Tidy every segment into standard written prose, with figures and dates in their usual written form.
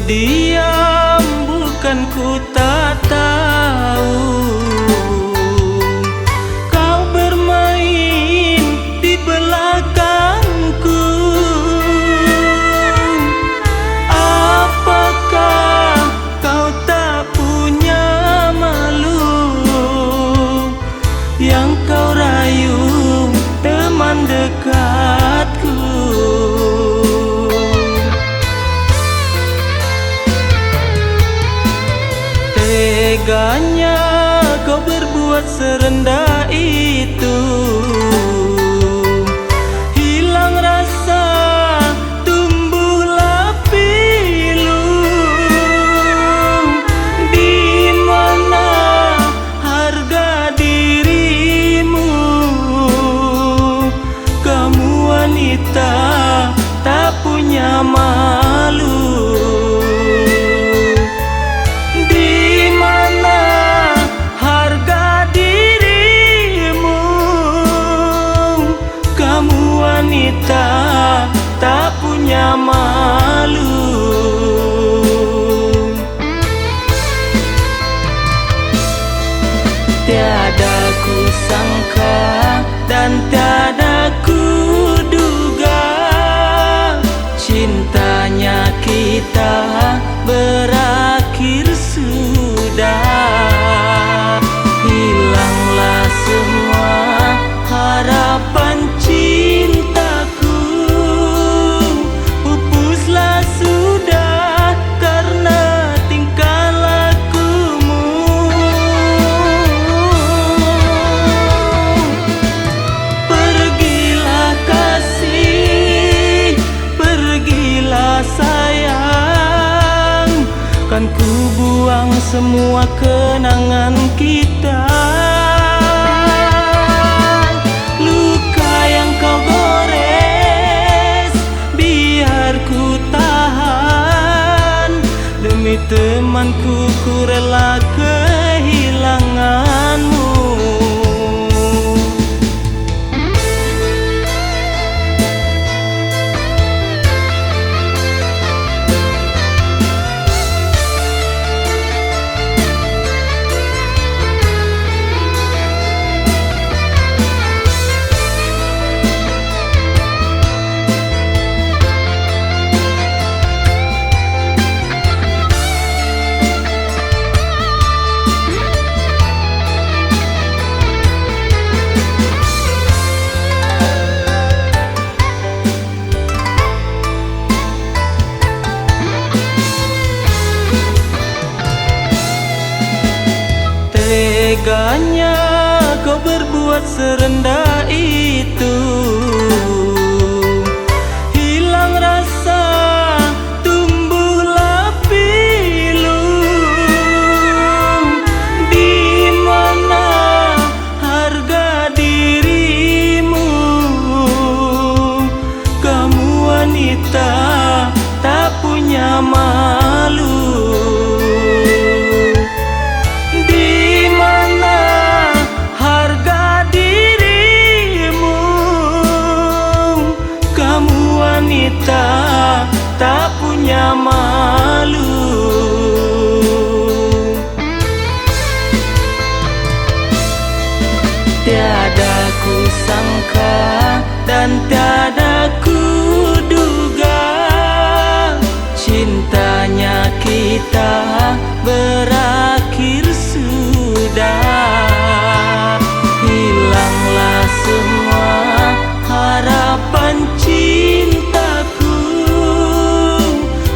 Terdiam bukan ku tak tahu, kau bermain di belakangku. Apakah kau tak punya malu yang kau rayu teman dekatku? Teganya kau berbuat serendah itu, hilang rasa, tumbuhlah pilu. Di mana harga dirimu? Kamu wanita tak punya malu. Wanita tak punya malu. Tiada ku sangka dan tiada ku duga, cintanya kita berakhir sudah. Hilanglah semua harapan cintaku, pupuslah sudah karena tingkah lakumu. Pergilah kasih, pergilah sayang, kan ku buang semua kenangan kita. Demi temanku ku rela kehilanganmu. Teganya kau berbuat serendah itu, hilang rasa, tumbuhlah pilu. Di mana harga dirimu? Kamu wanita tak punya malu. Wanita tak punya malu. Tiada ku sangka dan tiada ku duga, cintanya kita berakhir sudah. Hilanglah semua harapan cintaku,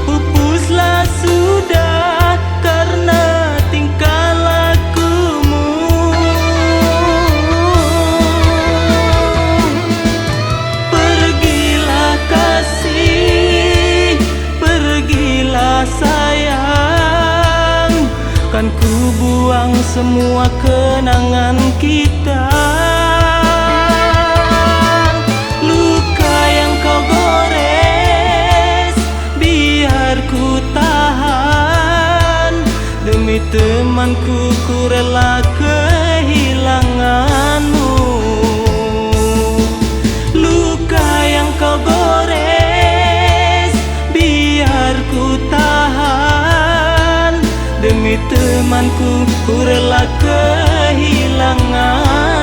pupuslah sudah karena tingkah lakumu. Pergilah kasih, pergilah sayang, kan ku buang semua kenangan kita. Luka yang kau gores biar ku tahan, demi temanku ku rela kehilanganmu. Luka yang kau gores biar ku tahan, temanku, ku rela kehilangan.